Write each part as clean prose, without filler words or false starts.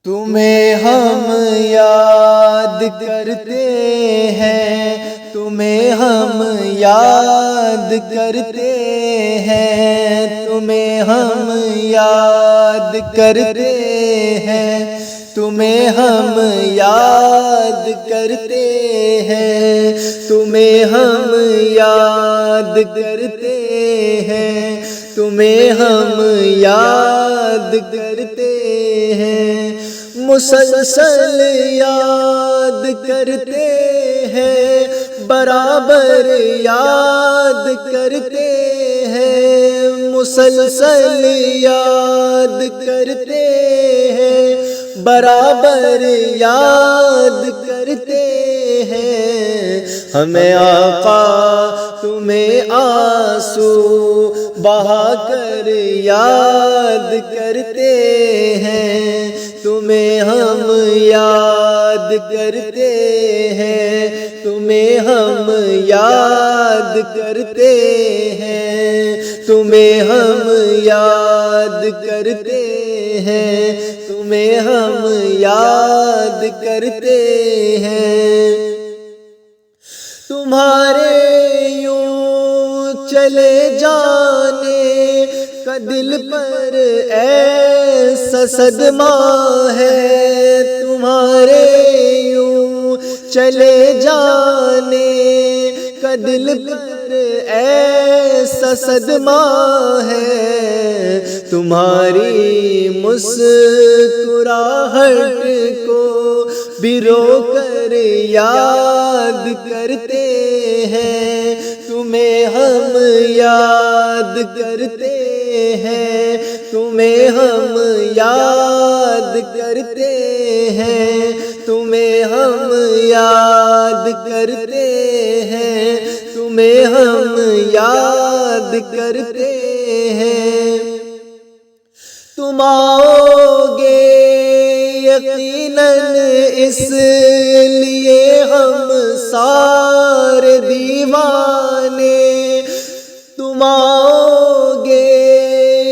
تمہیں ہم یاد کرتے ہیں، تمہیں ہم یاد کرتے ہیں، تمہیں ہم یاد کرتے ہیں، تمہیں ہم یاد کرتے ہیں، تمہیں ہم یاد کرتے ہیں، تمہیں ہم یاد کرتے ہیں، مسلسل یاد کرتے ہیں، برابر یاد کرتے ہیں، مسلسل یاد کرتے ہیں، برابر یاد کرتے ہیں، ہمیں آقا تمہیں آنسو بہا کر یاد کرتے ہیں، تمہیں ہم یاد کرتے ہیں، تمہیں ہم یاد کرتے ہیں، تمہیں ہم یاد کرتے ہیں، تمہیں ہم یاد کرتے ہیں، تمہارے یوں چلے جانے کا دل پر ایسا صدمہ ہے، تمہارے یوں چلے جانے کا دل پر ایسا صدمہ ہے، تمہاری مسکراہٹ کو بھی رو کر یاد کرتے ہیں، تمہیں ہم یاد کرتے ہیں، تمہیں ہم یاد کرتے ہیں، تمہیں ہم یاد کرتے ہیں، تمہیں ہم یاد کرتے ہیں، تم آؤ گے یقیناً اس لیے ہم سارے دیوانے، تم آؤ گے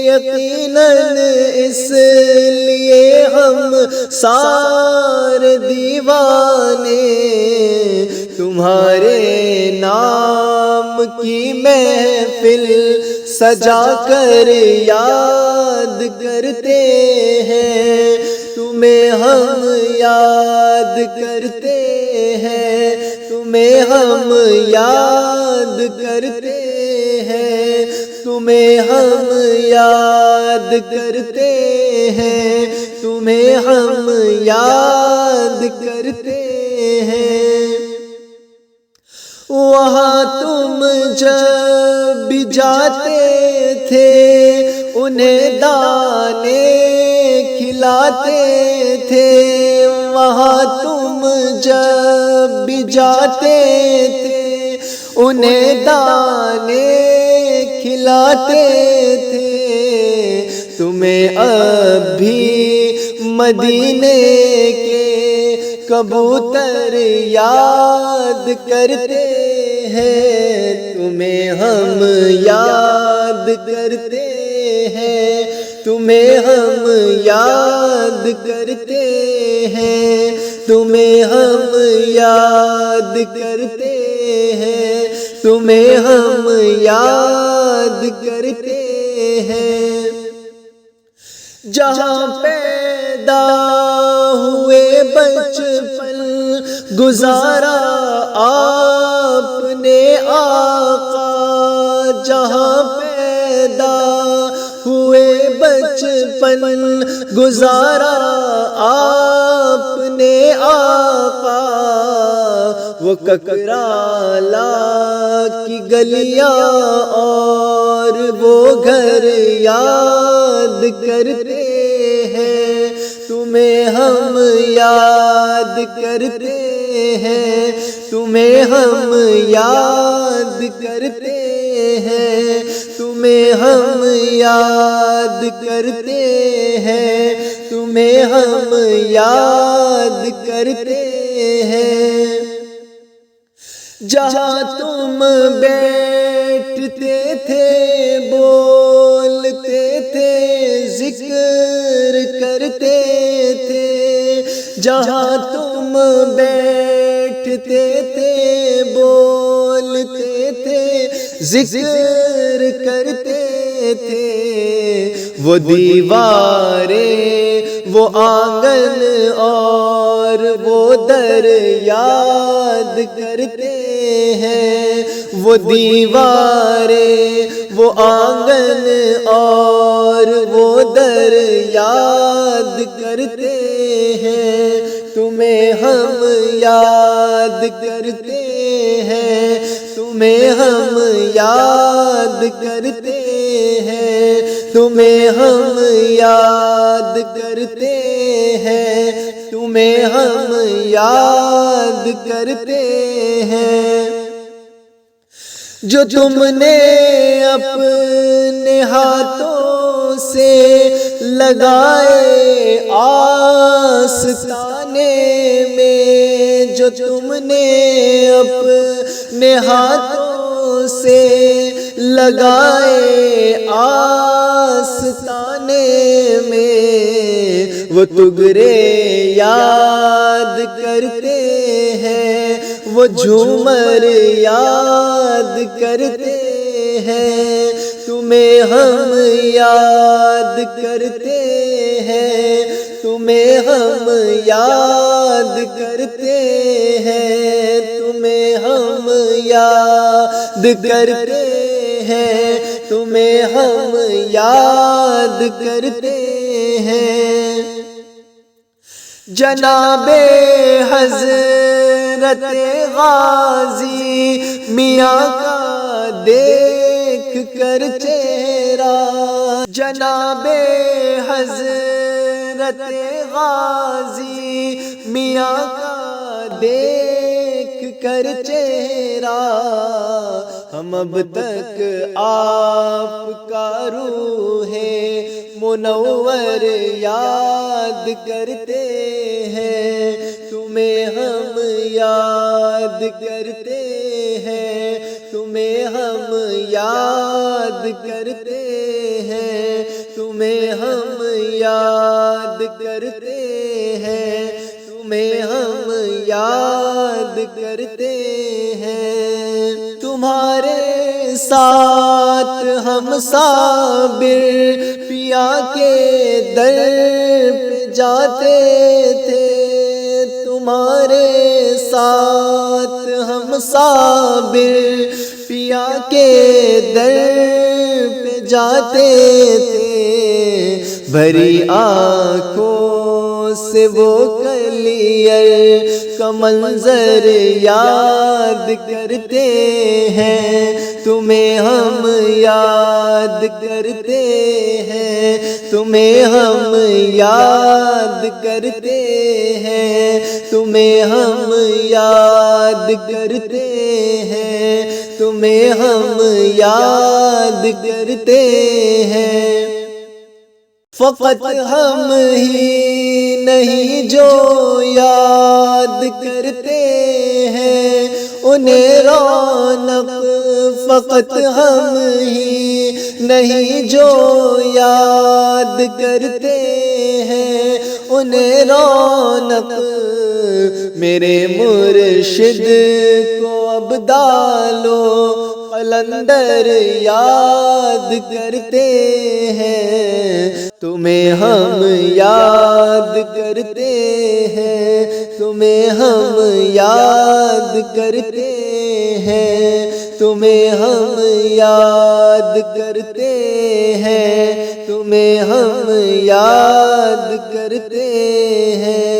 یقیناً اس لیے ہم سارے دیوانے، تمہارے نام کی محفل سجا کر یاد کرتے ہیں، تمہیں ہم یاد کرتے ہیں، تمہیں ہم یاد کرتے ہیں، تمہیں ہم یاد کرتے ہیں، تمہیں ہم یاد کرتے ہیں، وہاں تم جب بھی جاتے تھے انہیں دانے کھلاتے تھے، وہاں تم جب بھی جاتے تھے انہیں دانے کھلاتے تھے، تمہیں اب بھی مدینے کے کبوتر یاد کرتے ہیں، تمہیں ہم یاد کرتے ہیں، تمہیں ہم یاد کرتے ہیں، تمہیں ہم یاد کرتے ہیں، تمہیں ہم یاد کرتے ہیں، جہاں پیدا ہوئے بچپن گزارا آپ نے آقا، جہاں پیدا ہوئے بچپن گزارا آپ نے آقا، وہ ککرالا کی گلیاں اور وہ گھر یاد کرتے ہیں، تمہیں ہم یاد کرتے ہیں، تمہیں ہم یاد کرتے ہیں، تمہیں ہم یاد کرتے ہیں، تمہیں ہم یاد کرتے ہیں، جہاں تم بیٹھتے تھے بولتے تھے ذکر کرتے تھے، جہاں تم بیٹھتے تھے بولتے تھے ذکر کرتے تھے، وہ دیواریں وہ آنگن اور وہ در یاد کرتے ہیں، وہ دیواریں وہ آنگن اور وہ در یاد کرتے ہیں، تمہیں ہم یاد کرتے ہیں، تمہیں ہم یاد کرتے ہیں، تمہیں ہم یاد کرتے ہیں، تمہیں ہم یاد کرتے ہیں، جو تم نے اپنے ہاتھوں سے لگائے آستانے میں، جو تم نے اپنے ہاتھوں سے لگائے آستانے میں، وہ تگرے یاد کرتے ہیں، وہ جھومر یاد کرتے ہیں، تمہیں ہم یاد کرتے ہیں، تمہیں ہم یاد کرتے ہیں، تمہیں ہم یاد کرتے ہیں، تمہیں ہم یاد کرتے ہیں، جناب حضرت غازی میاں کا دیکھ کر چہرہ، جناب حضرت غازی میاں کا دیکھ کر چہرہ، ہم اب تک آپ کا روح منور یاد کرتے ہیں، تمہیں ہم یاد کرتے ہیں، تمہیں ہم یاد کرتے ہیں، تمہیں ہم یاد کرتے ہیں، تمہیں ہم یاد کرتے ہیں، تمہارے ساتھ ہم صابر پیا کے در پہ جاتے تھے، تمہارے ساتھ ہم صابر پیا کے در پہ جاتے تھے، بھری آنکھوں سے وہ کلیئر کا منظر یاد کرتے ہیں، تمہیں ہم یاد کرتے ہیں، تمہیں ہم یاد کرتے ہیں، تمہیں ہم یاد کرتے ہیں، تمہیں ہم یاد کرتے ہیں، فقط ہم ہی نہیں جو یاد کرتے ہیں انہیں رونق، فقط ہم ہی نہیں جو یاد کرتے ہیں انہیں رونق، میرے مرشد کو اب ڈالو قلندر یاد کرتے ہیں، تمہیں ہم یاد کرتے ہیں، تمہیں ہم یاد کرتے ہیں، تمہیں ہم یاد کرتے ہیں، تمہیں ہم یاد کرتے ہیں۔